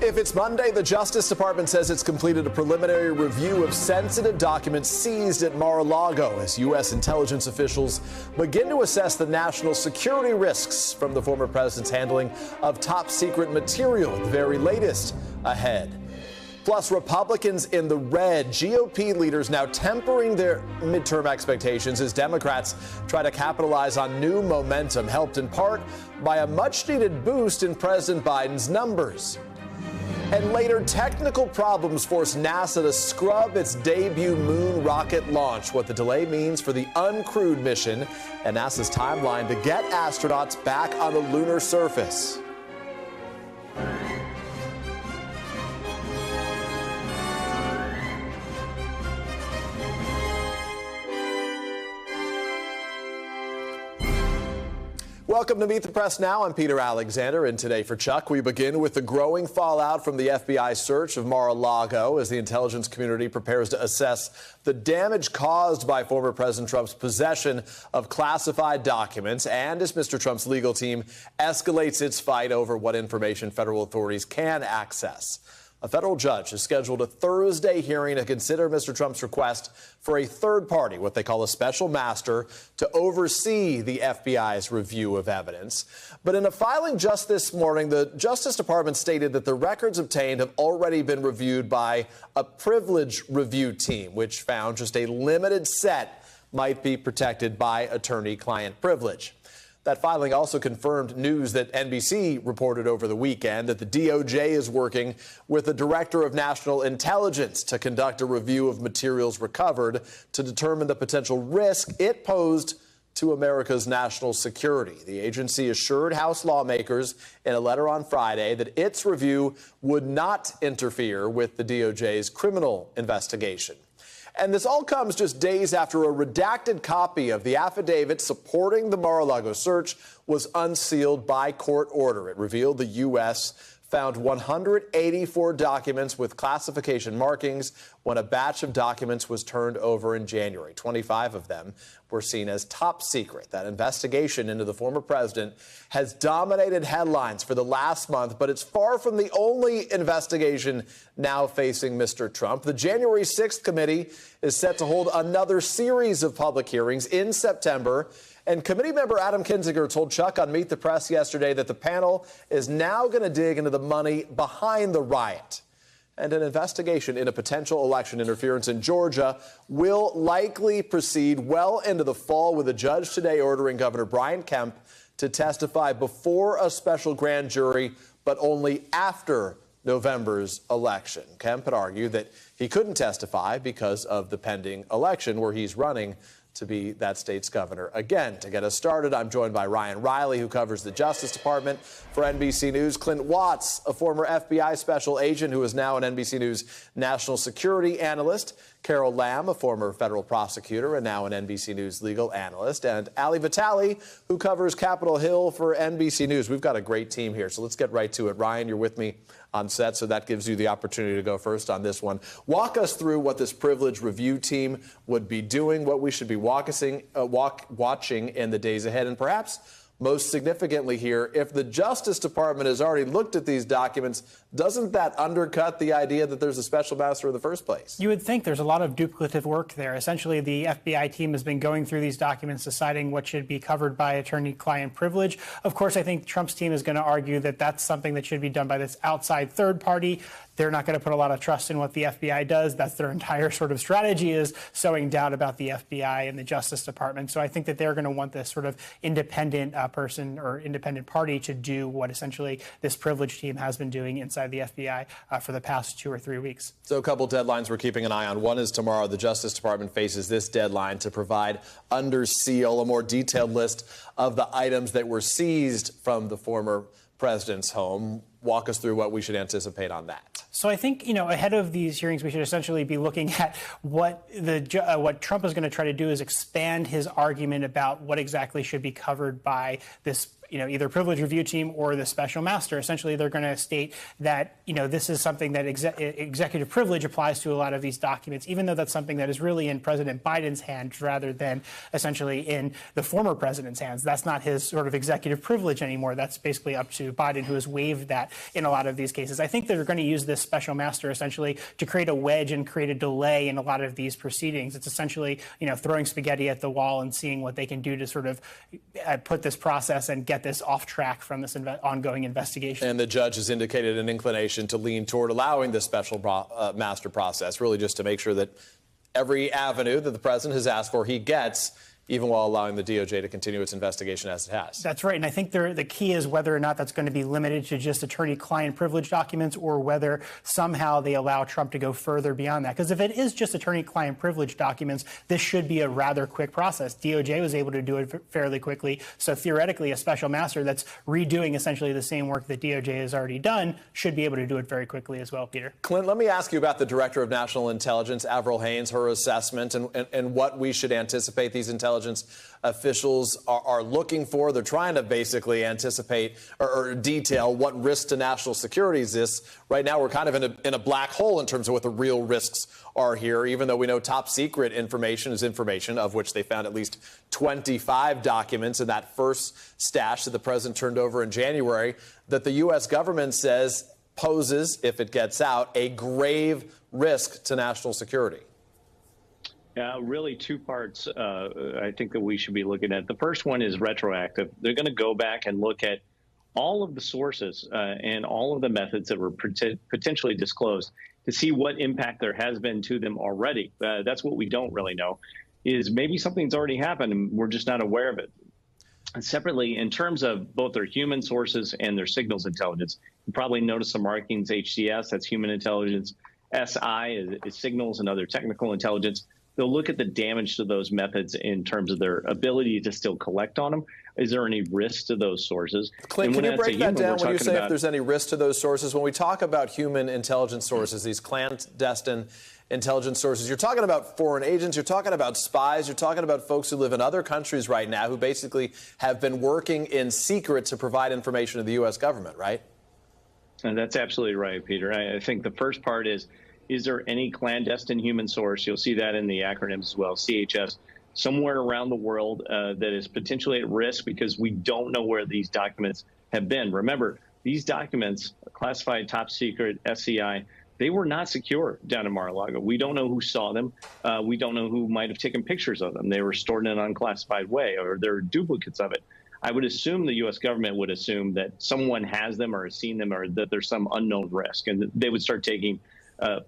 If it's Monday, the Justice Department says it's completed a preliminary review of sensitive documents seized at Mar-a-Lago as U.S. intelligence officials begin to assess the national security risks from the former president's handling of top secret material, the very latest ahead. Plus, Republicans in the red, GOP leaders now tempering their midterm expectations as Democrats try to capitalize on new momentum, helped in part by a much-needed boost in President Biden's numbers. And later, technical problems force NASA to scrub its debut moon rocket launch, what the delay means for the uncrewed mission and NASA's timeline to get astronauts back on the lunar surface. Welcome to Meet the Press Now. I'm Peter Alexander, and today for Chuck, we begin with the growing fallout from the FBI search of Mar-a-Lago as the intelligence community prepares to assess the damage caused by former President Trump's possession of classified documents and as Mr. Trump's legal team escalates its fight over what information federal authorities can access. A federal judge has scheduled a Thursday hearing to consider Mr. Trump's request for a third party, what they call a special master, to oversee the FBI's review of evidence. But in a filing just this morning, the Justice Department stated that the records obtained have already been reviewed by a privilege review team, which found just a limited set might be protected by attorney-client privilege. That filing also confirmed news that NBC reported over the weekend that the DOJ is working with the Director of National Intelligence to conduct a review of materials recovered to determine the potential risk it posed to America's national security. The agency assured House lawmakers in a letter on Friday that its review would not interfere with the DOJ's criminal investigation. And this all comes just days after a redacted copy of the affidavit supporting the Mar-a-Lago search was unsealed by court order. It revealed the U.S. found 184 documents with classification markings when a batch of documents was turned over in January. 25 of them were seen as top secret. That investigation into the former president has dominated headlines for the last month, but it's far from the only investigation now facing Mr. Trump. The January 6th committee is set to hold another series of public hearings in September. And committee member Adam Kinzinger told Chuck on Meet the Press yesterday that the panel is now going to dig into the money behind the riot. And an investigation into potential election interference in Georgia will likely proceed well into the fall, with a judge today ordering Governor Brian Kemp to testify before a special grand jury, but only after November's election. Kemp had argued that he couldn't testify because of the pending election where he's running to be that state's governor again. To get us started, I'm joined by Ryan Riley, who covers the Justice Department for NBC News, Clint Watts, a former FBI special agent who is now an NBC News national security analyst, Carol Lamb, a former federal prosecutor and now an NBC News legal analyst, and Ali Vitale, who covers Capitol Hill for NBC News. We've got a great team here, so let's get right to it. Ryan, you're with me on set, so that gives you the opportunity to go first on this one. Walk us through what this privilege review team would be doing, what we should be watching in the days ahead, and perhaps most significantly here, if the Justice Department has already looked at these documents, doesn't that undercut the idea that there's a special master in the first place? You would think there's a lot of duplicative work there. Essentially, the FBI team has been going through these documents, deciding what should be covered by attorney-client privilege. Of course, I think Trump's team is going to argue that that's something that should be done by this outside third party. They're not going to put a lot of trust in what the FBI does. That's their entire sort of strategy, is sowing doubt about the FBI and the Justice Department. So I think that they're going to want this sort of independent person or independent party to do what essentially this privilege team has been doing inside the FBI for the past 2 or 3 weeks. So a couple deadlines we're keeping an eye on. One is tomorrow. The Justice Department faces this deadline to provide under seal a more detailed list of the items that were seized from the former president's home. Walk us through what we should anticipate on that. So I think, ahead of these hearings, we should essentially be looking at what Trump is going to try to do is expand his argument about what exactly should be covered by this either privilege review team or the special master. Essentially, they're going to state that, this is something that executive privilege applies to a lot of these documents, even though that's something that is really in President Biden's hands rather than essentially in the former president's hands. That's not his sort of executive privilege anymore. That's basically up to Biden, who has waived that in a lot of these cases. I think they're going to use this special master essentially to create a wedge and create a delay in a lot of these proceedings. It's essentially, throwing spaghetti at the wall and seeing what they can do to sort of put this process and get this off track from this ongoing investigation. And the judge has indicated an inclination to lean toward allowing this special master process, really just to make sure that every avenue that the president has asked for, he gets, even while allowing the DOJ to continue its investigation as it has. That's right. And I think the key is whether or not that's going to be limited to just attorney-client privilege documents or whether somehow they allow Trump to go further beyond that. Because if it is just attorney-client privilege documents, this should be a rather quick process. DOJ was able to do it fairly quickly. So theoretically, a special master that's redoing essentially the same work that DOJ has already done should be able to do it very quickly as well, Peter. Clint, let me ask you about the Director of National Intelligence, Avril Haines, her assessment and what we should anticipate these intelligence officials are looking for. They're trying to basically anticipate or detail what risk to national security is this. Right now, we're kind of in a black hole in terms of what the real risks are here, even though we know top secret information is information, of which they found at least 25 documents in that first stash that the president turned over in January that the U.S. government says poses, if it gets out, a grave risk to national security. Really two parts I think that we should be looking at. The first one is retroactive. They're going to go back and look at all of the sources and all of the methods that were potentially disclosed to see what impact there has been to them already. That's what we don't really know, is maybe something's already happened and we're just not aware of it. And separately, in terms of both their human sources and their signals intelligence, you probably noticed some markings. HCS, that's human intelligence. SI is signals and other technical intelligence. They'll look at the damage to those methods in terms of their ability to still collect on them. Is there any risk to those sources? Clint, can you break that down when you say if there's any risk to those sources? When we talk about human intelligence sources, these clandestine intelligence sources, you're talking about foreign agents, you're talking about spies, you're talking about folks who live in other countries right now who basically have been working in secret to provide information to the U.S. government, right? And that's absolutely right, Peter. I think the first part is there any clandestine human source? You'll see that in the acronyms as well, CHS, somewhere around the world that is potentially at risk because we don't know where these documents have been. Remember, these documents, classified top secret, SCI, they were not secure down in Mar-a-Lago. We don't know who saw them. We don't know who might have taken pictures of them. They were stored in an unclassified way, or there are duplicates of it. I would assume the U.S. government would assume that someone has them or has seen them or that there's some unknown risk, and they would start taking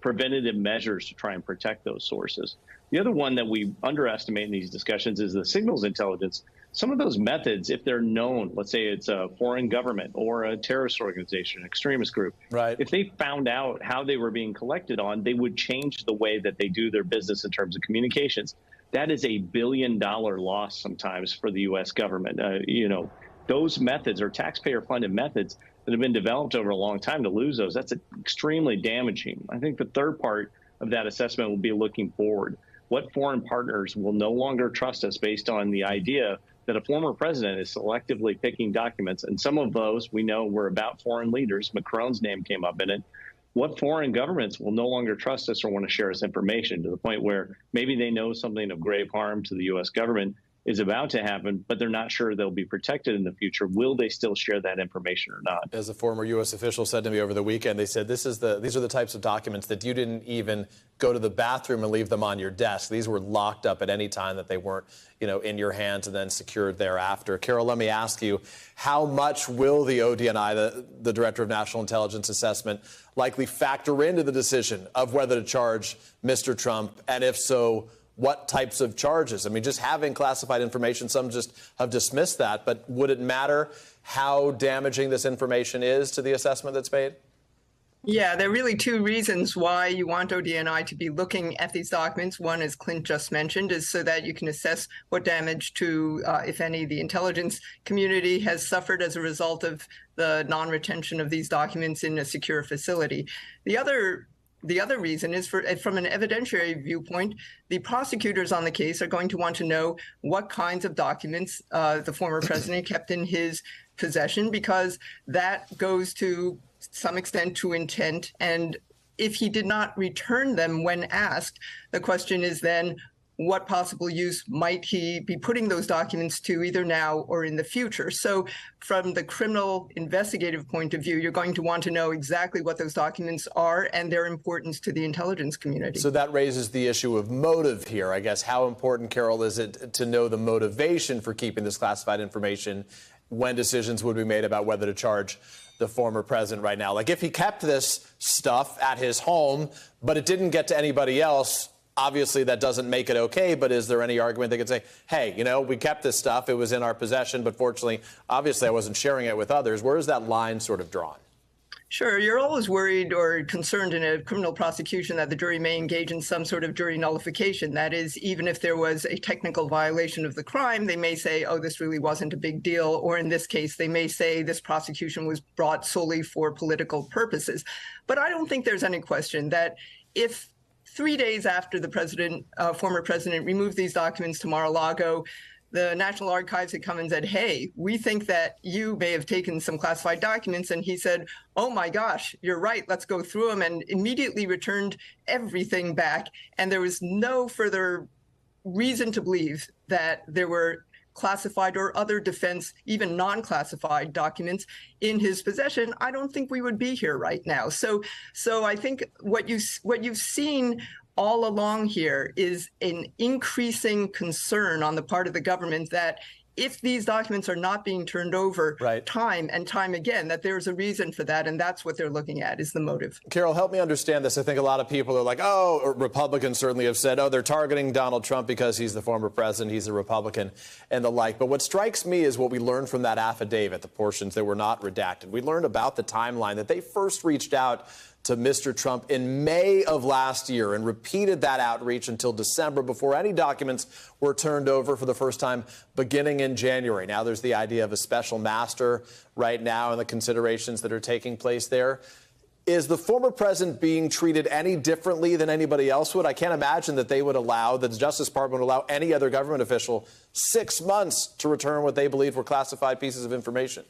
preventative measures to try and protect those sources. The other one that we underestimate in these discussions is the signals intelligence. Some of those methods, if they're known, let's say it's a foreign government or a terrorist organization, an extremist group, right. If they found out how they were being collected on, they would change the way that they do their business in terms of communications. That is a $1 billion loss sometimes for the U.S. government. Those methods are taxpayer-funded methods that have been developed over a long time. To lose those, that's extremely damaging. I think the third part of that assessment will be looking forward. What foreign partners will no longer trust us based on the idea that a former president is selectively picking documents? And some of those we know were about foreign leaders. Macron's name came up in it. What foreign governments will no longer trust us or want to share us information to the point where maybe they know something of grave harm to the U.S. government is about to happen, but they're not sure they'll be protected in the future. Will they still share that information or not? As a former U.S. official said to me over the weekend, they said, these are the types of documents that you didn't even go to the bathroom and leave them on your desk. These were locked up at any time that they weren't, in your hands and then secured thereafter. Carol, let me ask you, how much will the ODNI, the Director of National Intelligence Assessment, likely factor into the decision of whether to charge Mr. Trump? And if so, what types of charges? I mean, just having classified information, some just have dismissed that, but would it matter how damaging this information is to the assessment that's made? Yeah, there are really two reasons why you want ODNI to be looking at these documents. One, as Clint just mentioned, is so that you can assess what damage to, if any, the intelligence community has suffered as a result of the non-retention of these documents in a secure facility. The other reason is from an evidentiary viewpoint, the prosecutors on the case are going to want to know what kinds of documents the former president kept in his possession, because that goes to some extent to intent. And if he did not return them when asked, the question is then, what possible use might he be putting those documents to, either now or in the future? So from the criminal investigative point of view, you're going to want to know exactly what those documents are and their importance to the intelligence community. So that raises the issue of motive here. I guess, how important, Carol, is it to know the motivation for keeping this classified information when decisions would be made about whether to charge the former president right now? Like, if he kept this stuff at his home, but it didn't get to anybody else, obviously that doesn't make it okay, but is there any argument they could say, hey, you know, we kept this stuff, it was in our possession, but fortunately, obviously I wasn't sharing it with others. Where is that line sort of drawn? Sure. You're always worried or concerned in a criminal prosecution that the jury may engage in some sort of jury nullification. That is, even if there was a technical violation of the crime, they may say, oh, this really wasn't a big deal. Or in this case, they may say this prosecution was brought solely for political purposes. But I don't think there's any question that if 3 days after the former president removed these documents to Mar-a-Lago, the National Archives had come and said, hey, we think that you may have taken some classified documents. And he said, oh, my gosh, you're right. Let's go through them, and immediately returned everything back. And there was no further reason to believe that there were classified or other defense, even non-classified documents in his possession. I don't think we would be here right now. So I think what you've seen all along here is an increasing concern on the part of the government that if these documents are not being turned over time and time again, that there's a reason for that. And that's what they're looking at, is the motive. Carol, help me understand this. I think a lot of people are like, oh, or Republicans certainly have said, oh, they're targeting Donald Trump because he's the former president, he's a Republican, and the like. But what strikes me is what we learned from that affidavit, the portions that were not redacted. We learned about the timeline that they first reached out to Mr. Trump in May of last year and repeated that outreach until December before any documents were turned over for the first time beginning in January. Now there's the idea of a special master right now and the considerations that are taking place there. Is the former president being treated any differently than anybody else would? I can't imagine that they would allow, that the Justice Department would allow any other government official 6 months to return what they believe were classified pieces of information.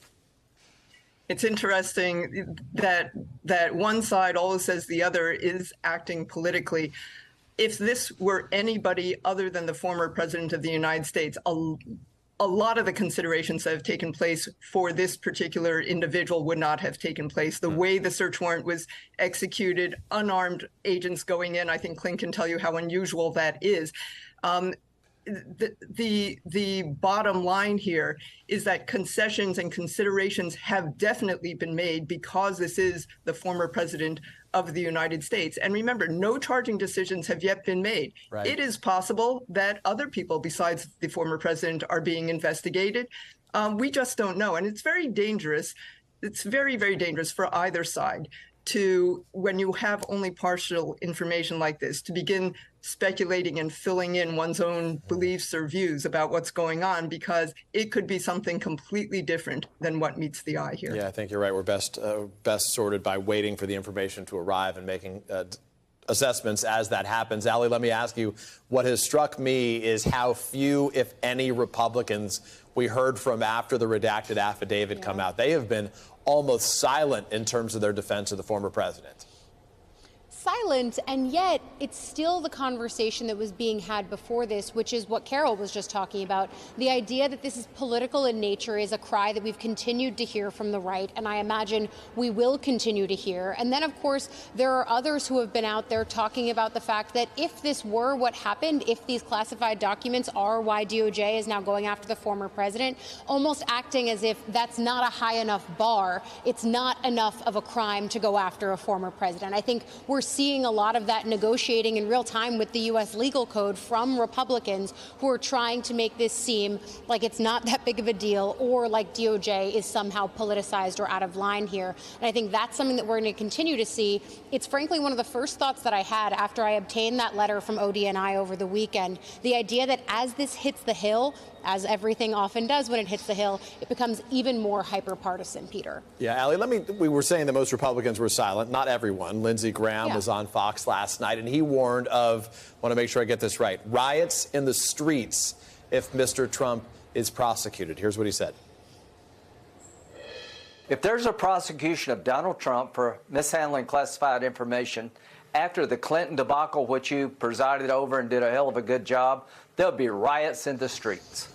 It's interesting that one side always says the other is acting politically. If this were anybody other than the former president of the United States, a lot of the considerations that have taken place for this particular individual would not have taken place. The way the search warrant was executed, unarmed agents going in, I think Clint can tell you how unusual that is. The bottom line here is that concessions and considerations have definitely been made because this is the former president of the United States. And remember, no charging decisions have yet been made. Right. It is possible that other people besides the former president are being investigated. We just don't know. And it's very dangerous. It's very, very dangerous for either side to, when you have only partial information like this, to begin speculating and filling in one's own beliefs or views about what's going on, because it could be something completely different than what meets the eye here. Yeah, I think you're right. We're best sorted by waiting for the information to arrive and making assessments as that happens. Ali, let me ask you, what has struck me is how few, if any, Republicans we heard from after the redacted affidavit come out. They have been almost silent in terms of their defense of the former president. Silent, and yet it's still the conversation that was being had before this, which is what Carol was just talking about. The idea that this is political in nature is a cry that we've continued to hear from the right, and I imagine we will continue to hear. And then, of course, there are others who have been out there talking about the fact that if this were what happened, if these classified documents are why DOJ is now going after the former president, almost acting as if that's not a high enough bar, it's not enough of a crime to go after a former president. I think we're seeing a lot of that negotiating in real time with the U.S. legal code from Republicans who are trying to make this seem like it's not that big of a deal, or like DOJ is somehow politicized or out of line here. And I think that's something that we're going to continue to see. It's frankly one of the first thoughts that I had after I obtained that letter from ODNI over the weekend. The idea that as this hits the Hill, as everything often does when it hits the Hill, it becomes even more hyper-partisan, Peter. Yeah, Ali, we were saying that most Republicans were silent. Not everyone. Lindsey Graham was on Fox last night, and he warned of, I want to make sure I get this right, riots in the streets if Mr. Trump is prosecuted. Here's what he said. If there's a prosecution of Donald Trump for mishandling classified information after the Clinton debacle, which you presided over and did a hell of a good job, there'll be riots in the streets.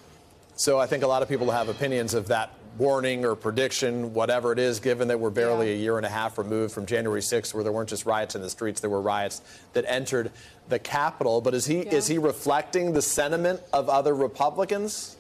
So I think a lot of people have opinions of that warning or prediction, whatever it is, given that we're barely a year and a half removed from January 6th, where there weren't just riots in the streets, there were riots that entered the Capitol. But is he reflecting the sentiment of other Republicans?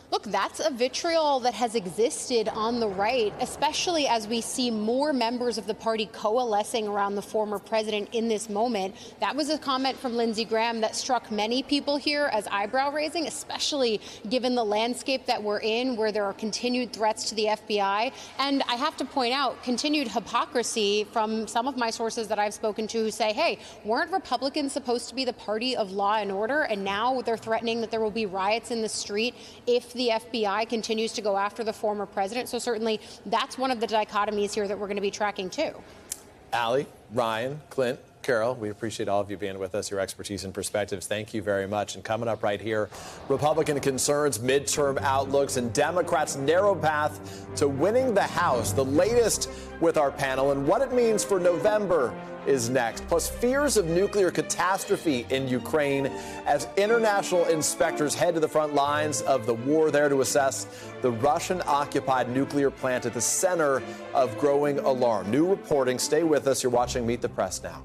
Look, that's a vitriol that has existed on the right, especially as we see more members of the party coalescing around the former president in this moment. That was a comment from Lindsey Graham that struck many people here as eyebrow-raising, especially given the landscape that we're in, where there are continued threats to the FBI. And I have to point out continued hypocrisy from some of my sources that I've spoken to who say, hey, weren't Republicans supposed to be the party of law and order? And now they're threatening that there will be riots in the street if the FBI continues to go after the former president. So certainly that's one of the dichotomies here that we're going to be tracking too. Allie, Ryan, Clint, Carol, we appreciate all of you being with us, your expertise and perspectives. Thank you very much. And coming up right here, Republican concerns, midterm outlooks, and Democrats' narrow path to winning the House. The latest with our panel and what it means for November is next. Plus, fears of nuclear catastrophe in Ukraine as international inspectors head to the front lines of the war there to assess the Russian-occupied nuclear plant at the center of growing alarm. New reporting. Stay with us. You're watching Meet the Press now.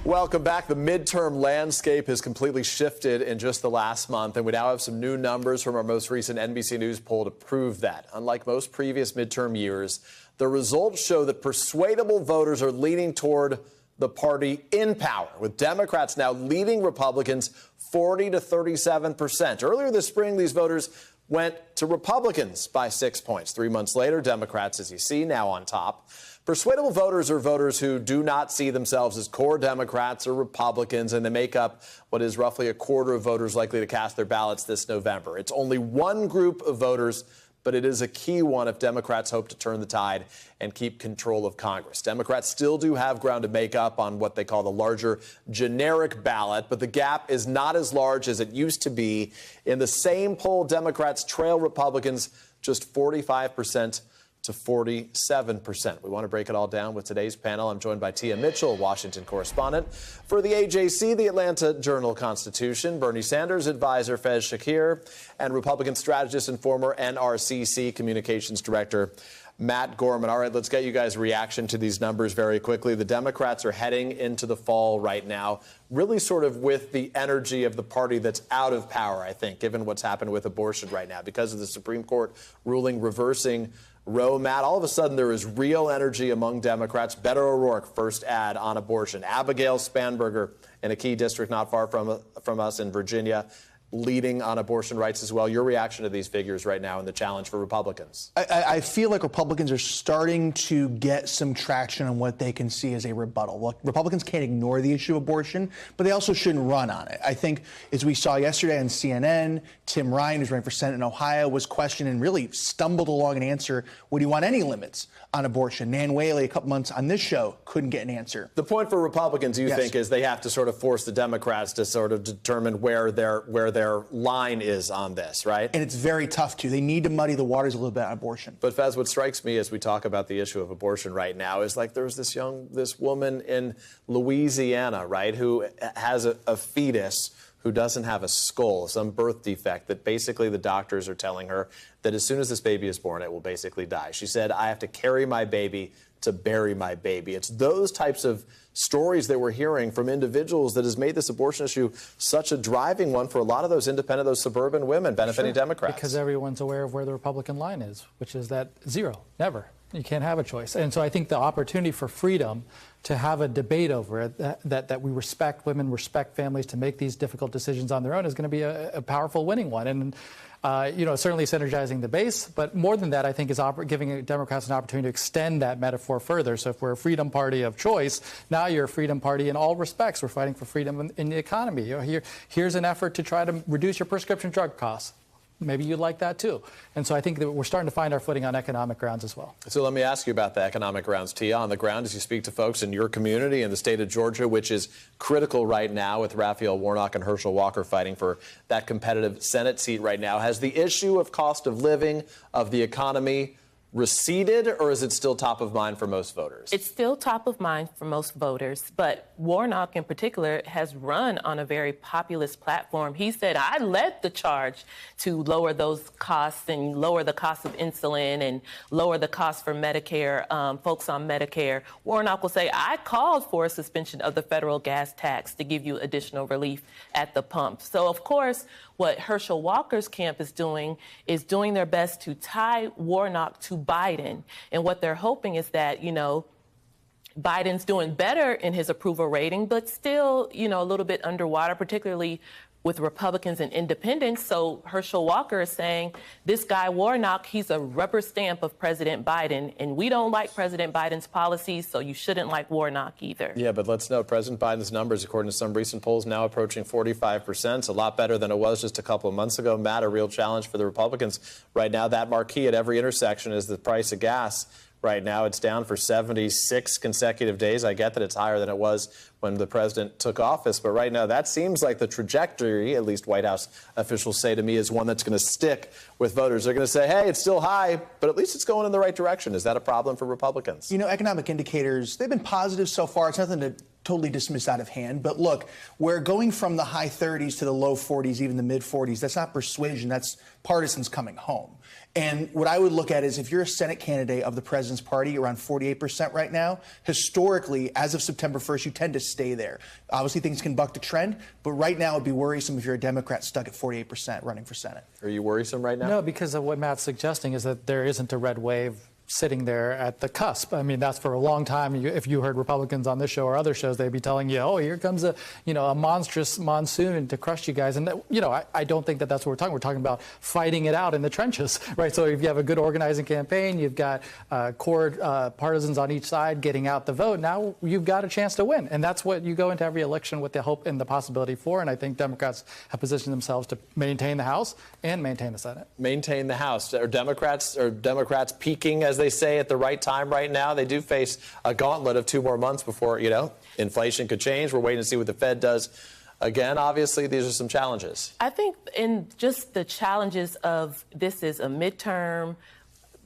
Welcome back. The midterm landscape has completely shifted in just the last month, and we now have some new numbers from our most recent NBC News poll to prove that. Unlike most previous midterm years, the results show that persuadable voters are leaning toward the party in power, with Democrats now leading Republicans 40 to 37%. Earlier this spring, these voters went to Republicans by 6 points. 3 months later, Democrats, as you see, now on top. Persuadable voters are voters who do not see themselves as core Democrats or Republicans, and they make up what is roughly a quarter of voters likely to cast their ballots this November. It's only one group of voters, but it is a key one if Democrats hope to turn the tide and keep control of Congress. Democrats still do have ground to make up on what they call the larger generic ballot, but the gap is not as large as it used to be. In the same poll, Democrats trail Republicans just 45% to 47%. We want to break it all down with today's panel. I'm joined by Tia Mitchell, Washington correspondent for the AJC, the Atlanta Journal-Constitution, Bernie Sanders advisor Faiz Shakir, and Republican strategist and former NRCC communications director Matt Gorman. All right, let's get you guys' reaction to these numbers very quickly. The Democrats are heading into the fall right now, really sort of with the energy of the party that's out of power, I think, given what's happened with abortion right now. Because of the Supreme Court ruling reversing Roe, Matt, all of a sudden there is real energy among Democrats. Beto O'Rourke, first ad on abortion. Abigail Spanberger in a key district not far from us in Virginia, leading on abortion rights as well. Your reaction to these figures right now and the challenge for Republicans? I feel like Republicans are starting to get some traction on what they can see as a rebuttal. Look, Republicans can't ignore the issue of abortion, but they also shouldn't run on it. I think, as we saw yesterday on CNN, Tim Ryan, who's running for Senate in Ohio, was questioned and really stumbled along an answer. Would he want any limits on abortion? Nan Whaley, a couple months on this show, couldn't get an answer. The point for Republicans, you think, is they have to sort of force the Democrats to sort of determine where their line is on this, right? And it's very tough to. They need to muddy the waters a little bit on abortion. But Faiz, what strikes me as we talk about the issue of abortion right now is like there's this woman in Louisiana, right, who has a fetus who doesn't have a skull, some birth defect that basically the doctors are telling her that as soon as this baby is born, it will basically die. She said, I have to carry my baby to bury my baby. It's those types of stories that we're hearing from individuals that has made this abortion issue such a driving one for a lot of those independent, those suburban women benefiting Democrats. Because everyone's aware of where the Republican line is, which is that zero, never. You can't have a choice. And so I think the opportunity for freedom to have a debate over it, that we respect women, respect families to make these difficult decisions on their own is going to be a powerful winning one. And certainly synergizing the base, but more than that, I think, is giving Democrats an opportunity to extend that metaphor further. So if we're a freedom party of choice, now you're a freedom party in all respects. We're fighting for freedom in the economy. Here's an effort to try to reduce your prescription drug costs. maybe you'd like that too. And so I think that we're starting to find our footing on economic grounds as well. So let me ask you about the economic grounds, Tia, on the ground as you speak to folks in your community in the state of Georgia, which is critical right now with Raphael Warnock and Herschel Walker fighting for that competitive Senate seat right now. Has the issue of cost of living, of the economy, receded, or is it still top of mind for most voters? It's still top of mind for most voters, but Warnock in particular has run on a very populist platform. He said, I led the charge to lower those costs and lower the cost of insulin and lower the cost for Medicare, folks on Medicare. Warnock will say, I called for a suspension of the federal gas tax to give you additional relief at the pump. So, of course, what Herschel Walker's camp is doing their best to tie Warnock to Biden. And what they're hoping is that, you know, Biden's doing better in his approval rating, but still, you know, a little bit underwater, particularly with Republicans and independents. So Herschel Walker is saying, this guy Warnock, he's a rubber stamp of President Biden, and we don't like President Biden's policies, so you shouldn't like Warnock either. Yeah, but let's note President Biden's numbers, according to some recent polls, now approaching 45%. It's a lot better than it was just a couple of months ago. Matt, a real challenge for the Republicans right now. That marquee at every intersection is the price of gas. Right now, it's down for 76 consecutive days. I get that it's higher than it was when the president took office, but right now that seems like the trajectory, at least White House officials say to me, is one that's going to stick with voters. They're going to say, hey, it's still high, but at least it's going in the right direction. Is that a problem for Republicans? You know, economic indicators, they've been positive so far. It's nothing to totally dismiss out of hand. But look, we're going from the high 30s to the low 40s, even the mid 40s. That's not persuasion. That's partisans coming home. And what I would look at is if you're a Senate candidate of the president's party, around 48% right now, historically, as of September 1st, you tend to stay there. Obviously, things can buck the trend, but right now it would be worrisome if you're a Democrat stuck at 48% running for Senate. Are you worrisome right now? No, because of what Matt's suggesting is that there isn't a red wave sitting there at the cusp. I mean, that's for a long time. If you heard Republicans on this show or other shows, they'd be telling you, oh, here comes a monstrous monsoon to crush you guys. And, I don't think that that's what we're talking. We're talking about fighting it out in the trenches, right? So if you have a good organizing campaign, you've got core partisans on each side getting out the vote. Now you've got a chance to win. And that's what you go into every election with the hope and the possibility for. And I think Democrats have positioned themselves to maintain the House and maintain the Senate. Maintain the House. Are Democrats peaking, as they say, at the right time right now? They do face a gauntlet of 2 more months before, inflation could change. We're waiting to see what the Fed does. Again, obviously, these are some challenges. I think in just the challenges of this is a midterm,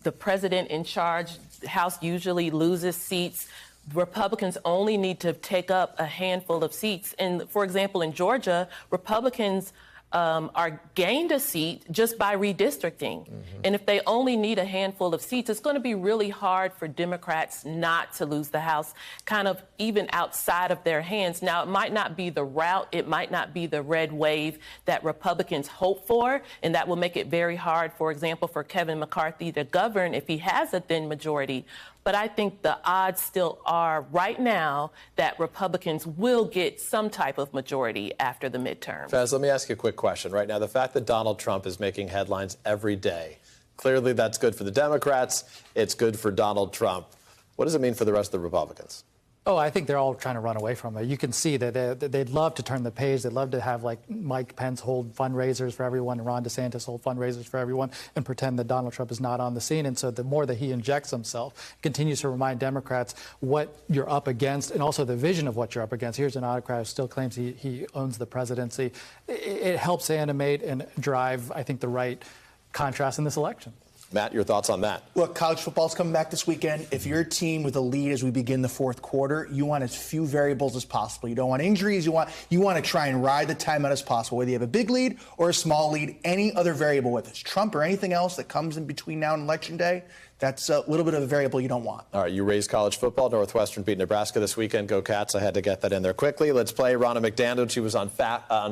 the president in charge, the House usually loses seats. Republicans only need to take up a handful of seats. And, for example, in Georgia, Republicans are gained a seat just by redistricting. Mm-hmm. And if they only need a handful of seats, it's going to be really hard for Democrats not to lose the House, kind of even outside of their hands. Now, it might not be the route, it might not be the red wave that Republicans hope for, and that will make it very hard, for example, for Kevin McCarthy to govern if he has a thin majority. But I think the odds still are right now that Republicans will get some type of majority after the midterm. Faiz, let me ask you a quick question. Right now, the fact that Donald Trump is making headlines every day, clearly that's good for the Democrats. It's good for Donald Trump. What does it mean for the rest of the Republicans? Oh, I think they're all trying to run away from it. You can see that they'd love to turn the page. They'd love to have, like, Mike Pence hold fundraisers for everyone and Ron DeSantis hold fundraisers for everyone and pretend that Donald Trump is not on the scene. And so the more that he injects himself, continues to remind Democrats what you're up against and also the vision of what you're up against. Here's an autocrat who still claims he owns the presidency. It helps animate and drive, I think, the right contrast in this election. Matt, your thoughts on that? Look, college football's coming back this weekend. If you're a team with a lead as we begin the fourth quarter, you want as few variables as possible. You don't want injuries. You want to try and ride the timeout as possible, whether you have a big lead or a small lead, any other variable, whether it's Trump or anything else that comes in between now and Election Day. That's a little bit of a variable you don't want. All right, you raised college football. Northwestern beat Nebraska this weekend. Go Cats. I had to get that in there quickly. Let's play Ronna McDaniel. She was on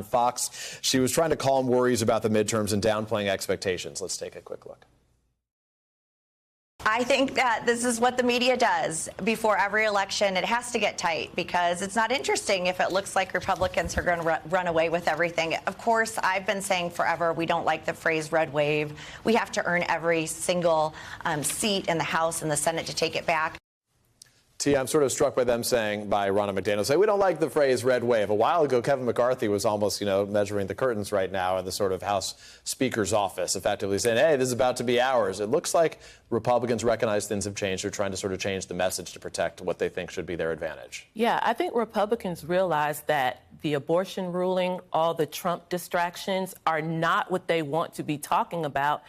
Fox. She was trying to calm worries about the midterms and downplaying expectations. Let's take a quick look. I think that this is what the media does before every election. It has to get tight because it's not interesting if it looks like Republicans are going to run away with everything. Of course, I've been saying forever we don't like the phrase red wave. We have to earn every single seat in the House and the Senate to take it back. T, I'm sort of struck by them saying, by Ronna McDaniel, say, we don't like the phrase red wave. A while ago, Kevin McCarthy was almost, measuring the curtains right now in the sort of House Speaker's office, effectively saying, hey, this is about to be ours. It looks like Republicans recognize things have changed. They're trying to sort of change the message to protect what they think should be their advantage. Yeah, I think Republicans realize that the abortion ruling, all the Trump distractions are not what they want to be talking about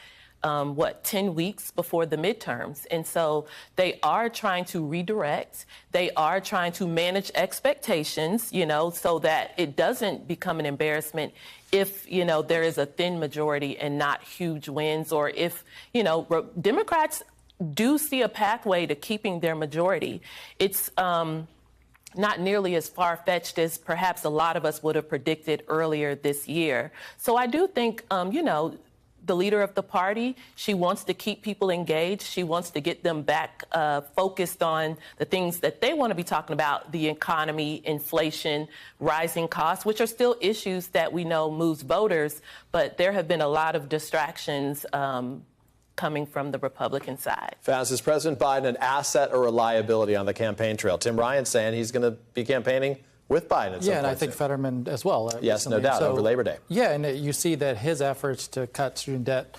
10 weeks before the midterms. And so they are trying to redirect. They are trying to manage expectations, so that it doesn't become an embarrassment if, there is a thin majority and not huge wins, or if, Democrats do see a pathway to keeping their majority. It's not nearly as far-fetched as perhaps a lot of us would have predicted earlier this year. So I do think, the leader of the party, she wants to keep people engaged. She wants to get them back focused on the things that they want to be talking about, the economy, inflation, rising costs, which are still issues that we know moves voters. But there have been a lot of distractions coming from the Republican side. Faiz, is President Biden an asset or a liability on the campaign trail? Tim Ryan's saying he's going to be campaigning with Biden. Yeah, and I think Fetterman as well. Yes, no doubt, over Labor Day. Yeah, and you see that his efforts to cut student debt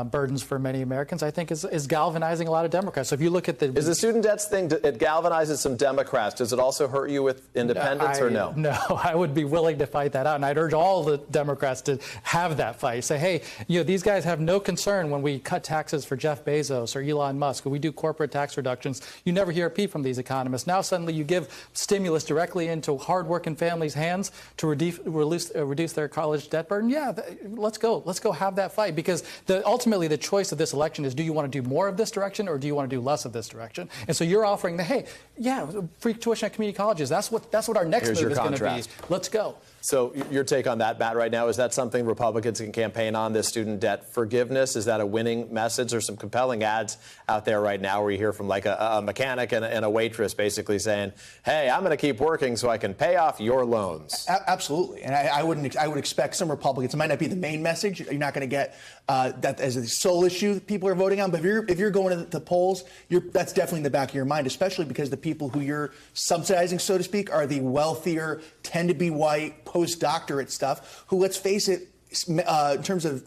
burdens for many Americans, I think, is galvanizing a lot of Democrats. So if you look at Is the student debts thing, it galvanizes some Democrats. Does it also hurt you with independents or no? No, I would be willing to fight that out. And I'd urge all the Democrats to have that fight. Say, hey, these guys have no concern when we cut taxes for Jeff Bezos or Elon Musk, or we do corporate tax reductions. You never hear a peep from these economists. Now suddenly you give stimulus directly into hardworking families' hands to reduce their college debt burden. Yeah, let's go. Let's go have that fight, because ultimately, the choice of this election is, do you want to do more of this direction or do you want to do less of this direction? And so you're offering free tuition at community colleges. That's what our next move is going to be. Let's go. So your take on that, Matt, right now, is that something Republicans can campaign on, this student debt forgiveness? Is that a winning message? There's some compelling ads out there right now where you hear from like a mechanic and a waitress basically saying, hey, I'm going to keep working so I can pay off your loans. Absolutely. And I would expect some Republicans, it might not be the main message. You're not going to get that as a sole issue that people are voting on. But if you're going to the polls, that's definitely in the back of your mind, especially because the people who you're subsidizing, so to speak, are the wealthier, tend to be white, postdoctorate stuff, who, let's face it, in terms of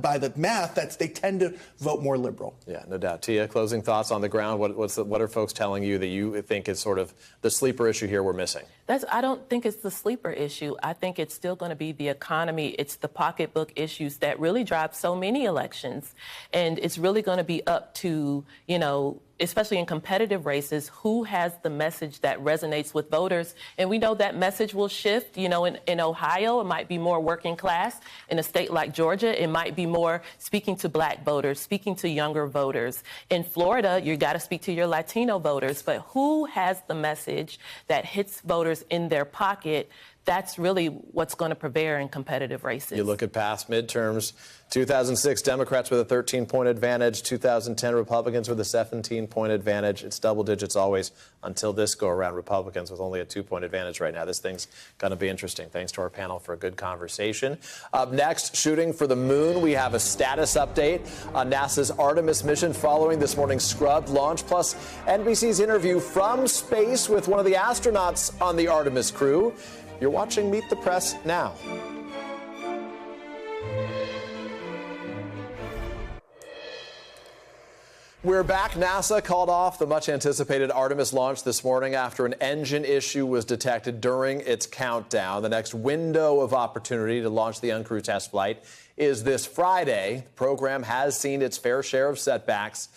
by the math, they tend to vote more liberal. Yeah, no doubt. Tia, closing thoughts on the ground. What are folks telling you that you think is sort of the sleeper issue here we're missing? I don't think it's the sleeper issue. I think it's still going to be the economy. It's the pocketbook issues that really drive so many elections. And it's really going to be up to, especially in competitive races, who has the message that resonates with voters. And we know that message will shift. In Ohio, it might be more working class. In a state like Georgia, it might be more speaking to black voters, speaking to younger voters. In Florida, you got to speak to your Latino voters. But who has the message that hits voters in their pocket? That's really what's going to prevail in competitive races. You look at past midterms, 2006 Democrats with a 13-point advantage, 2010 Republicans with a 17-point advantage. It's double digits always until this go-around. Republicans with only a 2-point advantage right now. This thing's going to be interesting. Thanks to our panel for a good conversation. Up next, shooting for the moon. We have a status update on NASA's Artemis mission following this morning's scrubbed launch, plus NBC's interview from space with one of the astronauts on the Artemis crew. You're watching Meet the Press now. We're back. NASA called off the much-anticipated Artemis launch this morning after an engine issue was detected during its countdown. The next window of opportunity to launch the uncrewed test flight is this Friday. The program has seen its fair share of setbacks.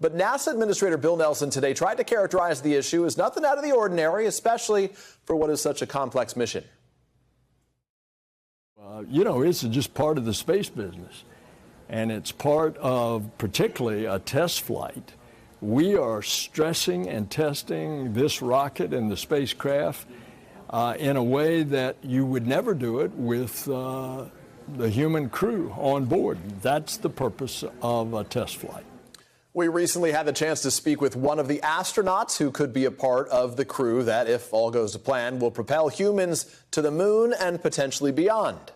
But NASA Administrator Bill Nelson today tried to characterize the issue as nothing out of the ordinary, especially for what is such a complex mission. It's just part of the space business, and it's part of particularly a test flight. We are stressing and testing this rocket and the spacecraft in a way that you would never do it with the human crew on board. That's the purpose of a test flight. We recently had the chance to speak with one of the astronauts who could be a part of the crew that, if all goes to plan, will propel humans to the moon and potentially beyond.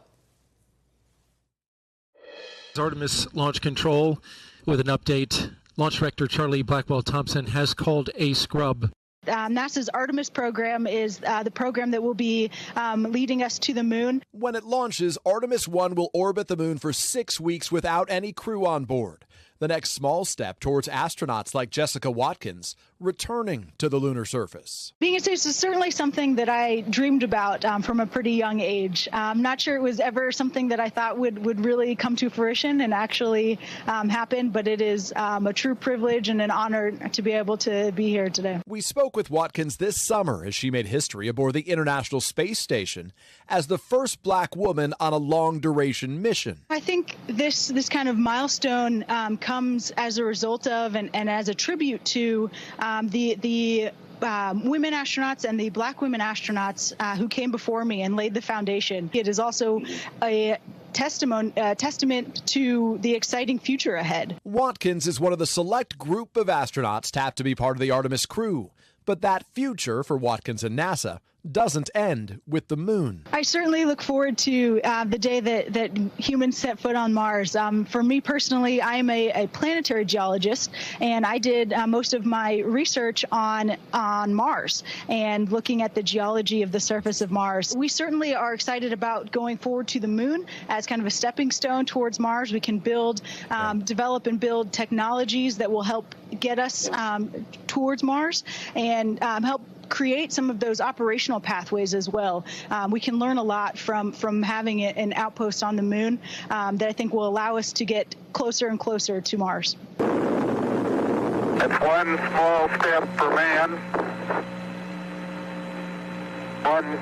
Artemis Launch Control with an update. Launch Director Charlie Blackwell-Thompson has called a scrub. NASA's Artemis program is the program that will be leading us to the moon. When it launches, Artemis 1 will orbit the moon for 6 weeks without any crew on board. The next small step towards astronauts like Jessica Watkins returning to the lunar surface. Being in space is certainly something that I dreamed about from a pretty young age. I'm not sure it was ever something that I thought would really come to fruition and actually happen, but it is a true privilege and an honor to be able to be here today. We spoke with Watkins this summer as she made history aboard the International Space Station as the first black woman on a long-duration mission. I think this kind of milestone comes as a result of and as a tribute to the women astronauts and the black women astronauts who came before me and laid the foundation. It is also a testament to the exciting future ahead. Watkins is one of the select group of astronauts tapped to be part of the Artemis crew. But that future for Watkins and NASA doesn't end with the moon. I certainly look forward to the day that humans set foot on Mars. For me personally, I am a planetary geologist, and I did most of my research on Mars and looking at the geology of the surface of Mars. We certainly are excited about going forward to the moon as kind of a stepping stone towards Mars. We can develop and build technologies that will help get us towards Mars and help create some of those operational pathways as well. We can learn a lot from having an outpost on the moon that I think will allow us to get closer and closer to Mars. It's one small step for man, one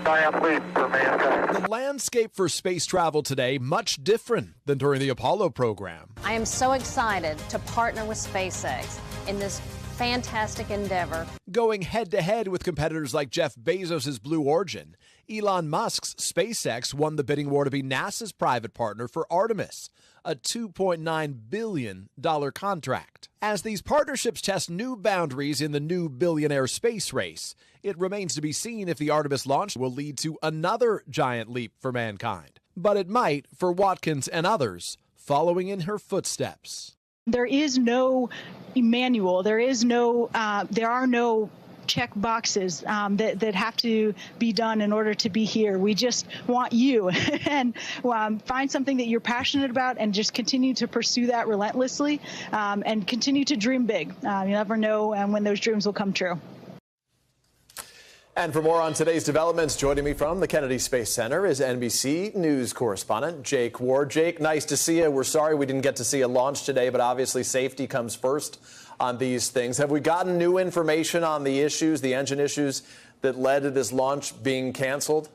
giant leap for mankind. The landscape for space travel today much different than during the Apollo program. I am so excited to partner with SpaceX in this fantastic endeavor. Going head-to-head with competitors like Jeff Bezos' Blue Origin, Elon Musk's SpaceX won the bidding war to be NASA's private partner for Artemis, a $2.9 billion contract. As these partnerships test new boundaries in the new billionaire space race, it remains to be seen if the Artemis launch will lead to another giant leap for mankind. But it might for Watkins and others following in her footsteps. There is no manual. There are no check boxes that have to be done in order to be here. We just want you and find something that you're passionate about and just continue to pursue that relentlessly and continue to dream big. You never know when those dreams will come true. And for more on today's developments, joining me from the Kennedy Space Center is NBC News correspondent Jake Ward. Jake, nice to see you. We're sorry we didn't get to see a launch today, but obviously safety comes first on these things. Have we gotten new information on the issues, the engine issues that led to this launch being canceled?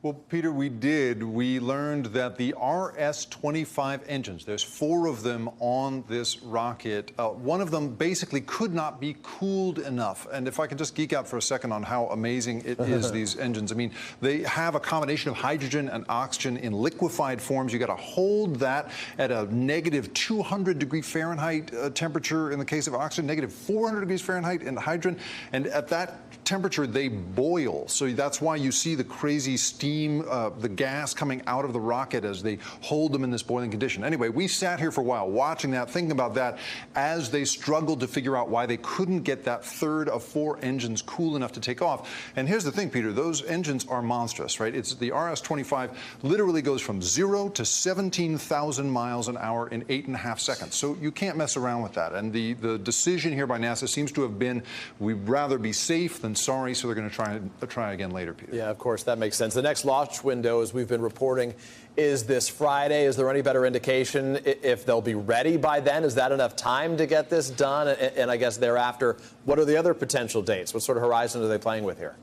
Well, Peter, we did. We learned that the RS-25 engines, there's 4 of them on this rocket. One of them basically could not be cooled enough. And if I can just geek out for a second on how amazing it is, these engines. I mean, they have a combination of hydrogen and oxygen in liquefied forms. You got to hold that at a negative 200 degree Fahrenheit temperature in the case of oxygen, negative 400 degrees Fahrenheit in hydrogen. And at that temperature, they boil. So that's why you see the crazy steam, the gas coming out of the rocket as they hold them in this boiling condition. Anyway, we sat here for a while watching that, thinking about that as they struggled to figure out why they couldn't get that third of 4 engines cool enough to take off. And here's the thing, Peter, those engines are monstrous, right? It's the RS-25 literally goes from 0 to 17,000 miles an hour in 8.5 seconds. So you can't mess around with that. And the decision here by NASA seems to have been, we'd rather be safe than sorry, so they're going to try again later, Peter. Yeah, of course, that makes sense. The next launch window, as we've been reporting, is this Friday. Is there any better indication if they'll be ready by then? Is that enough time to get this done? And I guess thereafter, what are the other potential dates? What sort of horizon are they playing with here?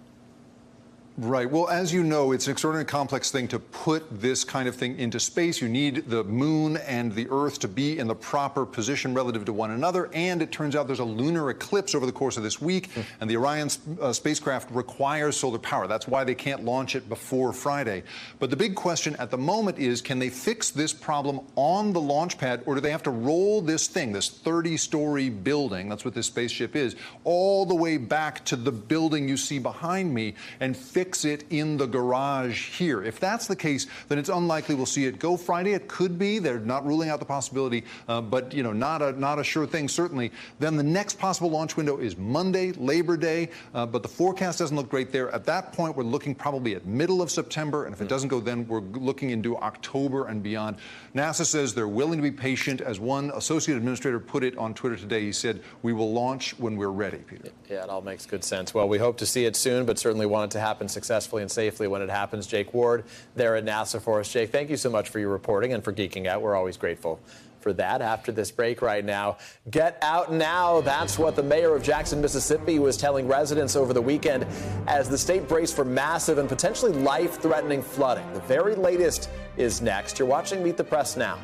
Right. Well, as you know, it's an extraordinarily complex thing to put this kind of thing into space. You need the moon and the Earth to be in the proper position relative to one another. And it turns out there's a lunar eclipse over the course of this week. And the Orion spacecraft requires solar power. That's why they can't launch it before Friday. But the big question at the moment is, can they fix this problem on the launch pad, or do they have to roll this thing, this 30-story building, that's what this spaceship is, all the way back to the building you see behind me and fix fix it in the garage here. If that's the case, then it's unlikely we'll see it go Friday. It could be. They're not ruling out the possibility, but not a sure thing, certainly. Then the next possible launch window is Monday, Labor Day, but the forecast doesn't look great there. At that point, we're looking probably at middle of September, and if it doesn't go then, we're looking into October and beyond. NASA says they're willing to be patient. As one associate administrator put it on Twitter today, he said, "We will launch when we're ready," Peter. Yeah, it all makes good sense. Well, we hope to see it soon, but certainly want it to happen successfully and safely when it happens. Jake Ward there at NASA for us. Jake, thank you so much for your reporting and for geeking out. We're always grateful for that. After this break right now, get out now. That's what the mayor of Jackson, Mississippi was telling residents over the weekend as the state braced for massive and potentially life-threatening flooding. The very latest is next. You're watching Meet the Press now.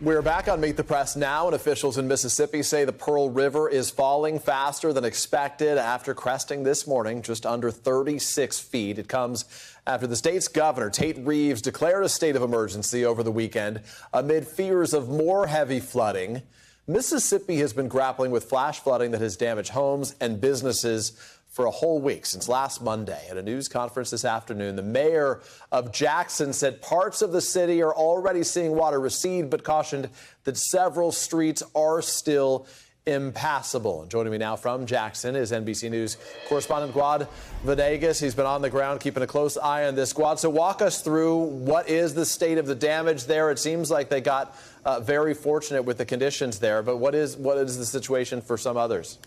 We're back on Meet the Press now, and officials in Mississippi say the Pearl River is falling faster than expected after cresting this morning just under 36 feet. It comes after the state's governor, Tate Reeves, declared a state of emergency over the weekend amid fears of more heavy flooding. Mississippi has been grappling with flash flooding that has damaged homes and businesses for a whole week since last Monday. At a news conference this afternoon, the mayor of Jackson said parts of the city are already seeing water recede, but cautioned that several streets are still impassable. And joining me now from Jackson is NBC News correspondent Guad Venegas. He's been on the ground keeping a close eye on this. Guad, so walk us through what is the state of the damage there. It seems like they got very fortunate with the conditions there, but what is the situation for some others?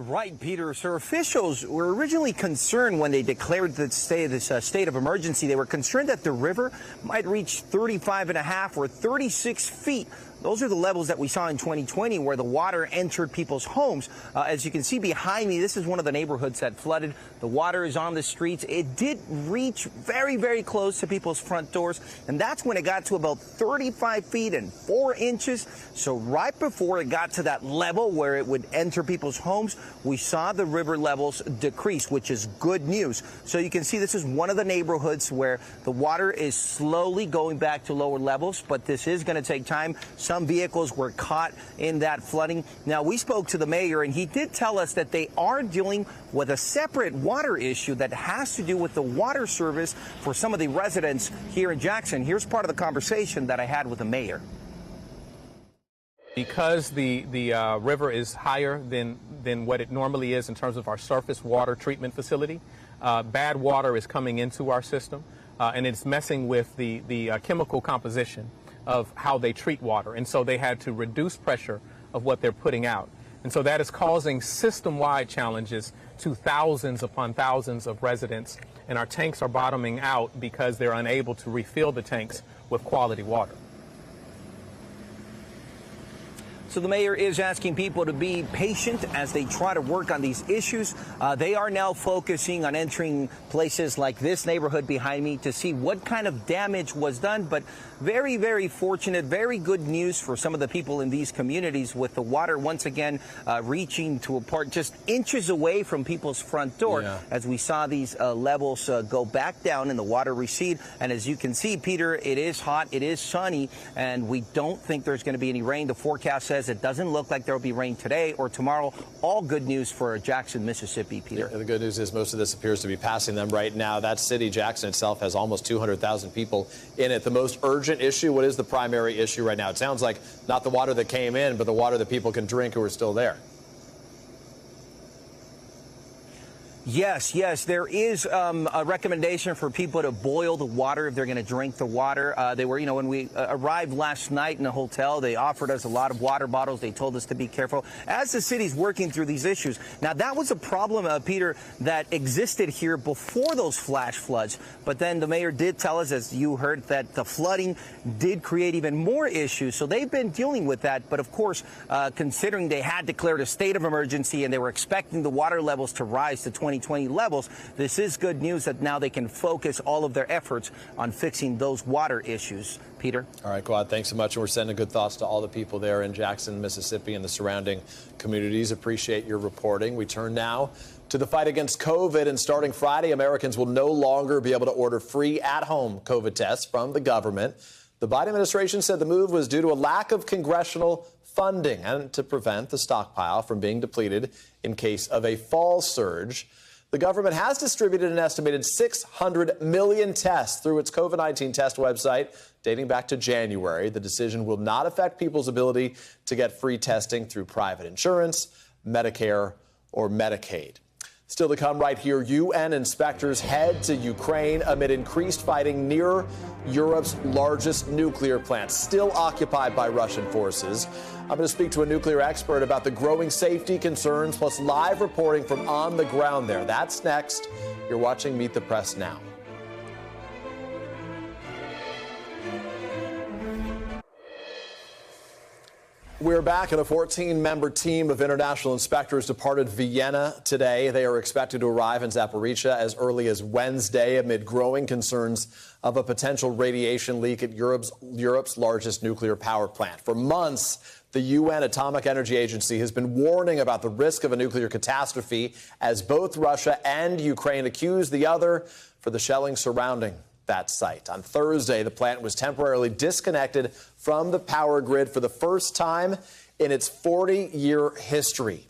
Right, Peter. So officials were originally concerned when they declared this state of emergency. They were concerned that the river might reach 35.5 or 36 feet. Those are the levels that we saw in 2020 where the water entered people's homes. As you can see behind me, this is one of the neighborhoods that flooded. The water is on the streets. It did reach very, very close to people's front doors, and that's when it got to about 35 feet and 4 inches. So right before it got to that level where it would enter people's homes, we saw the river levels decrease, which is good news. So you can see this is one of the neighborhoods where the water is slowly going back to lower levels, but this is going to take time. Some vehicles were caught in that flooding. Now, we spoke to the mayor, and he did tell us that they are dealing with a separate water issue that has to do with the water service for some of the residents here in Jackson. Here's part of the conversation that I had with the mayor. Because the river is higher than what it normally is in terms of our surface water treatment facility, bad water is coming into our system, and it's messing with the chemical composition of how they treat water. And so they had to reduce pressure of what they're putting out. And so that is causing system-wide challenges to thousands upon thousands of residents. And our tanks are bottoming out because they're unable to refill the tanks with quality water. So the mayor is asking people to be patient as they try to work on these issues. They are now focusing on entering places like this neighborhood behind me to see what kind of damage was done. But very, very fortunate, very good news for some of the people in these communities with the water once again reaching to a part just inches away from people's front door as we saw these levels go back down and the water recede. And as you can see, Peter, it is hot, it is sunny, and we don't think there's going to be any rain. The forecast says it doesn't look like there will be rain today or tomorrow. All good news for Jackson, Mississippi, Peter. Yeah, the good news is most of this appears to be passing them right now. That city, Jackson itself, has almost 200,000 people in it. The most urgent issue, what is the primary issue right now? It sounds like not the water that came in, but the water that people can drink who are still there. Yes, there is a recommendation for people to boil the water if they're going to drink the water. They were, when we arrived last night in a hotel, they offered us a lot of water bottles. They told us to be careful as the city's working through these issues. Now, that was a problem, Peter, that existed here before those flash floods. But then the mayor did tell us, as you heard, that the flooding did create even more issues. So they've been dealing with that. But of course, considering they had declared a state of emergency and they were expecting the water levels to rise to 2020 levels, this is good news that now they can focus all of their efforts on fixing those water issues. Peter. All right, Guad, thanks so much. And we're sending good thoughts to all the people there in Jackson, Mississippi and the surrounding communities. Appreciate your reporting. We turn now to the fight against COVID. And starting Friday, Americans will no longer be able to order free at-home COVID tests from the government. The Biden administration said the move was due to a lack of congressional funding and to prevent the stockpile from being depleted in case of a fall surge. The government has distributed an estimated 600 million tests through its COVID-19 test website dating back to January. The decision will not affect people's ability to get free testing through private insurance, Medicare, or Medicaid. Still to come right here, UN inspectors head to Ukraine amid increased fighting near Europe's largest nuclear plant, still occupied by Russian forces. I'm going to speak to a nuclear expert about the growing safety concerns, plus live reporting from on the ground there. That's next. You're watching Meet the Press now. We're back, and a 14-member team of international inspectors departed Vienna today. They are expected to arrive in Zaporizhzhia as early as Wednesday amid growing concerns of a potential radiation leak at Europe's largest nuclear power plant. For months, the UN Atomic Energy Agency has been warning about the risk of a nuclear catastrophe as both Russia and Ukraine accuse the other for the shelling surrounding that site. On Thursday, the plant was temporarily disconnected from the power grid for the first time in its 40-year history.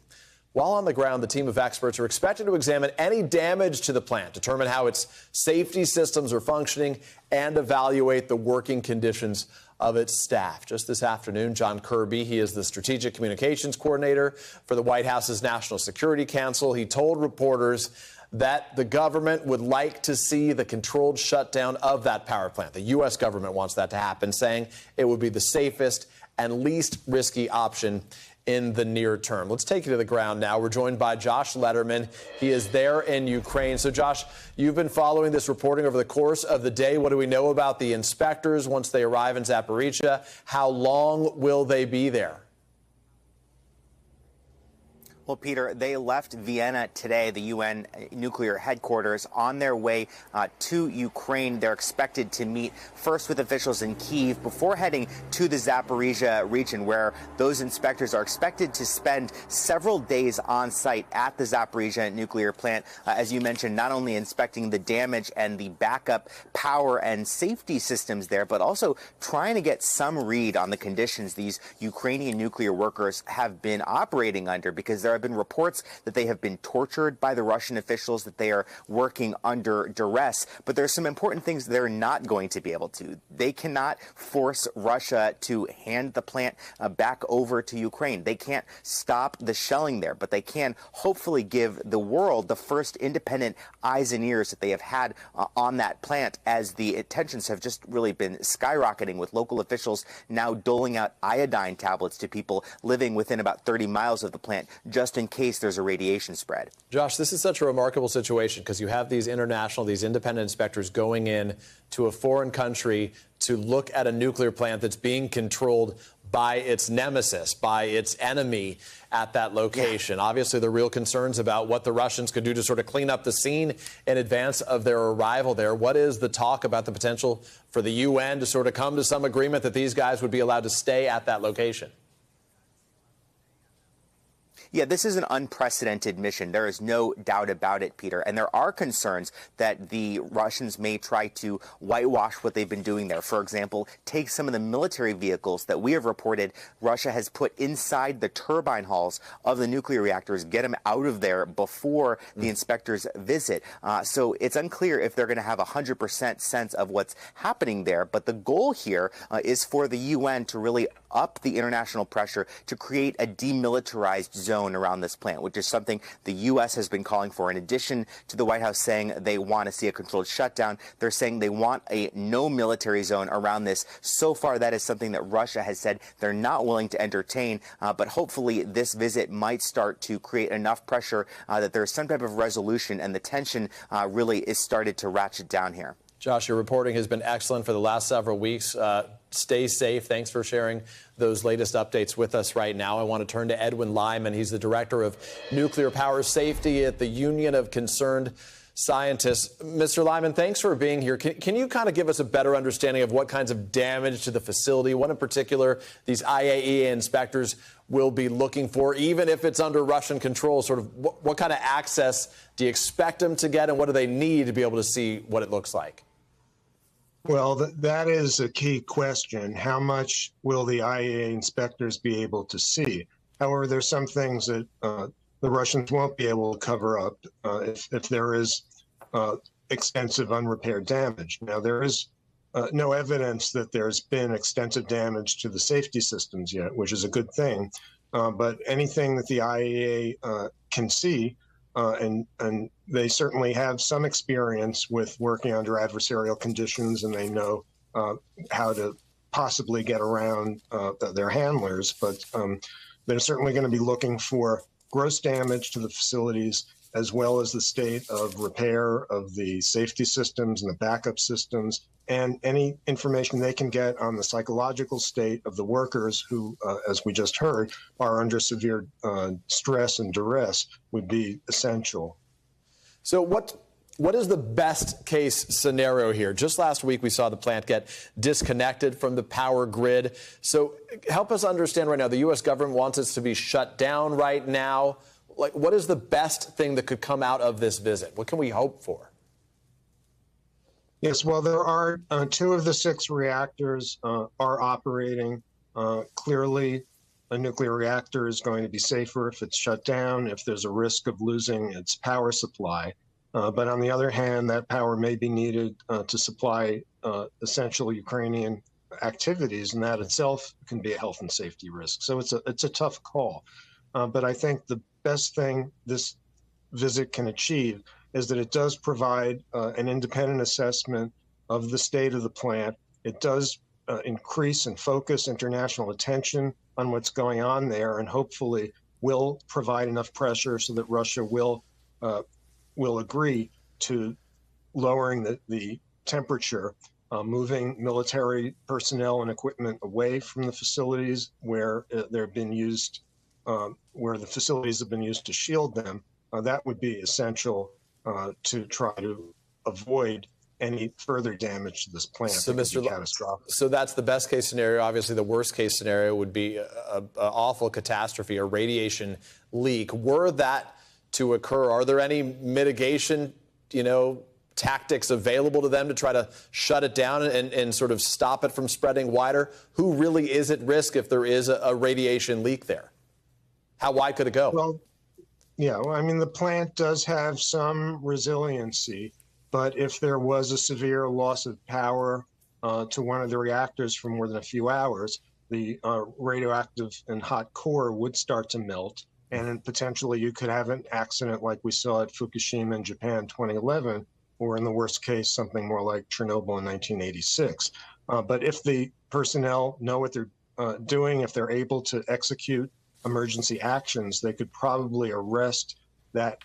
While on the ground, the team of experts are expected to examine any damage to the plant, determine how its safety systems are functioning, and evaluate the working conditions of its staff. Just this afternoon, John Kirby, he is the Strategic Communications Coordinator for the White House's National Security Council. He told reporters that the government would like to see the controlled shutdown of that power plant. The U.S. government wants that to happen, saying it would be the safest and least risky option in the near term. Let's take you to the ground now. We're joined by Josh Letterman. He is there in Ukraine. So, Josh, you've been following this reporting over the course of the day. What do we know about the inspectors once they arrive in Zaporizhzhia? How long will they be there? Well, Peter, they left Vienna today, the UN nuclear headquarters, on their way to Ukraine. They're expected to meet first with officials in Kyiv before heading to the Zaporizhzhia region, where those inspectors are expected to spend several days on site at the Zaporizhzhia nuclear plant, as you mentioned, not only inspecting the damage and the backup power and safety systems there, but also trying to get some read on the conditions these Ukrainian nuclear workers have been operating under, because there have been reports that they have been tortured by the Russian officials, that they are working under duress. But there are some important things they're not going to be able to. They cannot force Russia to hand the plant back over to Ukraine. They can't stop the shelling there, but they can hopefully give the world the first independent eyes and ears that they have had on that plant, as the tensions have just really been skyrocketing, with local officials now doling out iodine tablets to people living within about 30 miles of the plant, just in case there's a radiation spread. Josh, this is such a remarkable situation, because you have these independent inspectors going in to a foreign country to look at a nuclear plant that's being controlled by its nemesis, by its enemy at that location. Yeah. Obviously, there are real concerns about what the Russians could do to sort of clean up the scene in advance of their arrival there. What is the talk about the potential for the UN to sort of come to some agreement that these guys would be allowed to stay at that location? Yeah, this is an unprecedented mission. There is no doubt about it, Peter. And there are concerns that the Russians may try to whitewash what they've been doing there. For example, take some of the military vehicles that we have reported Russia has put inside the turbine halls of the nuclear reactors, get them out of there before the inspectors visit. So it's unclear if they're going to have 100% sense of what's happening there. But the goal here is for the UN to really up the international pressure to create a demilitarized zone around this plant, which is something the U.S. has been calling for. In addition to the White House saying they want to see a controlled shutdown, they're saying they want a no military zone around this. So far, that is something that Russia has said they're not willing to entertain. But hopefully this visit might start to create enough pressure that there's some type of resolution, and the tension really is started to ratchet down here. Josh, your reporting has been excellent for the last several weeks. Stay safe. Thanks for sharing those latest updates with us right now. I want to turn to Edwin Lyman. He's the director of nuclear power safety at the Union of Concerned Scientists. Mr. Lyman, thanks for being here. Can you kind of give us a better understanding of what kinds of damage to the facility, what in particular these IAEA inspectors will be looking for, even if it's under Russian control? Sort of what kind of access do you expect them to get, and what do they need to be able to see what it looks like? Well, that is a key question. How much will the IAEA inspectors be able to see? However, there's some things that the Russians won't be able to cover up if there is extensive unrepaired damage. Now, there is no evidence that there's been extensive damage to the safety systems yet, which is a good thing. But anything that the IAEA can see, and they certainly have some experience with working under adversarial conditions, and they know how to possibly get around their handlers. But they're certainly going to be looking for gross damage to the facilities, as well as the state of repair of the safety systems and the backup systems, and any information they can get on the psychological state of the workers who, as we just heard, are under severe stress and duress would be essential. So what is the best case scenario here? Just last week, we saw the plant get disconnected from the power grid. So help us understand right now, the U.S. government wants it to be shut down right now. Like, what is the best thing that could come out of this visit? What can we hope for? Yes, well, there are 2 of the 6 reactors are operating. Clearly, a nuclear reactor is going to be safer if it's shut down, if there's a risk of losing its power supply. But on the other hand, that power may be needed to supply essential Ukrainian activities, and that itself can be a health and safety risk. So it's a tough call. But I think the best thing this visit can achieve is that it does provide an independent assessment of the state of the plant. It does increase and focus international attention on what's going on there, and hopefully will provide enough pressure so that Russia will agree to lowering the temperature, moving military personnel and equipment away from the facilities where they've been used, where the facilities have been used to shield them. That would be essential to try to avoid any further damage to this plant. So, Mr. catastrophic. So that's the best case scenario. Obviously, the worst case scenario would be an awful catastrophe, a radiation leak. Were that to occur, are there any mitigation, tactics available to them to try to shut it down and sort of stop it from spreading wider? Who really is at risk if there is a radiation leak there? How wide could it go? Well, yeah, I mean, the plant does have some resiliency, but if there was a severe loss of power to one of the reactors for more than a few hours, the radioactive and hot core would start to melt, and then potentially you could have an accident like we saw at Fukushima in Japan 2011, or in the worst case, something more like Chernobyl in 1986. But if the personnel know what they're doing, if they're able to execute emergency actions, they could probably arrest that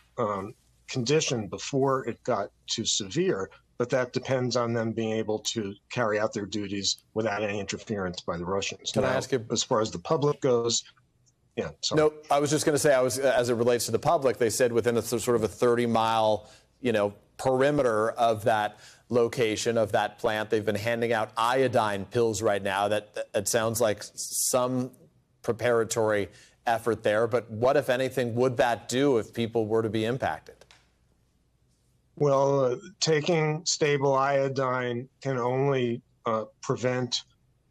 condition before it got too severe. But that depends on them being able to carry out their duties without any interference by the Russians. Can I ask you, as far as the public goes? Yeah. Sorry. No, I was just going to say, as it relates to the public, they said within a sort of a 30-mile, perimeter of that location, of that plant, they've been handing out iodine pills right now. That it sounds like some preparatory effort there. But what, if anything, would that do if people were to be impacted? Well, taking stable iodine can only prevent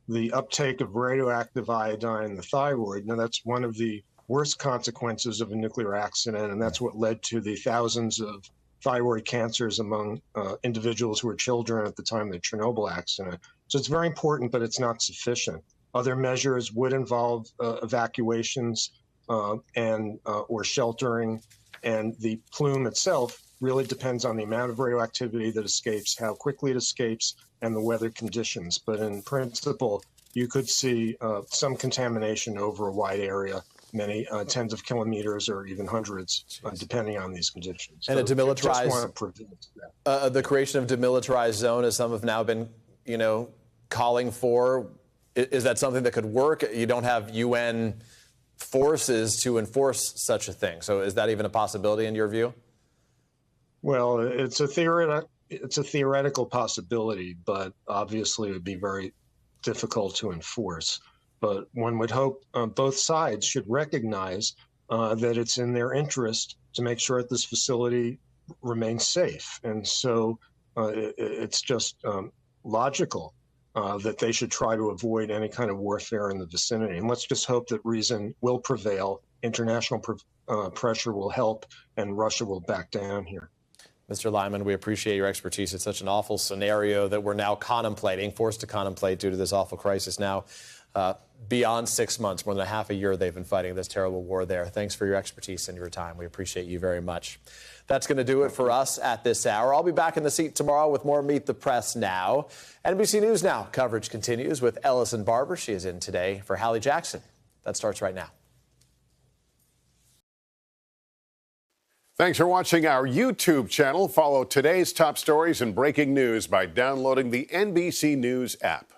the uptake of radioactive iodine in the thyroid. Now, that's one of the worst consequences of a nuclear accident, and that's what led to the thousands of thyroid cancers among individuals who were children at the time of the Chernobyl accident. So it's very important, but it's not sufficient. Other measures would involve evacuations and or sheltering, and the plume itself really depends on the amount of radioactivity that escapes, how quickly it escapes, and the weather conditions. But in principle, you could see some contamination over a wide area, many tens of kilometers or even hundreds, depending on these conditions. And so a demilitarized, just want to prevent that. The creation of a demilitarized zone, as some have now been, calling for, is that something that could work? You don't have UN forces to enforce such a thing. So is that even a possibility in your view? Well, it's a theoretical possibility, but obviously it would be very difficult to enforce. But one would hope both sides should recognize that it's in their interest to make sure that this facility remains safe. And so it's just logical that they should try to avoid any kind of warfare in the vicinity. And let's just hope that reason will prevail, international pressure will help, and Russia will back down here. Mr. Lyman, we appreciate your expertise. It's such an awful scenario that we're now contemplating, forced to contemplate due to this awful crisis now. Beyond 6 months, more than a half a year they've been fighting this terrible war there. Thanks for your expertise and your time. We appreciate you very much. That's going to do it for us at this hour. I'll be back in the seat tomorrow with more Meet the Press Now. NBC News Now coverage continues with Ellison Barber. She is in today for Hallie Jackson. That starts right now. Thanks for watching our YouTube channel. Follow today's top stories and breaking news by downloading the NBC News app.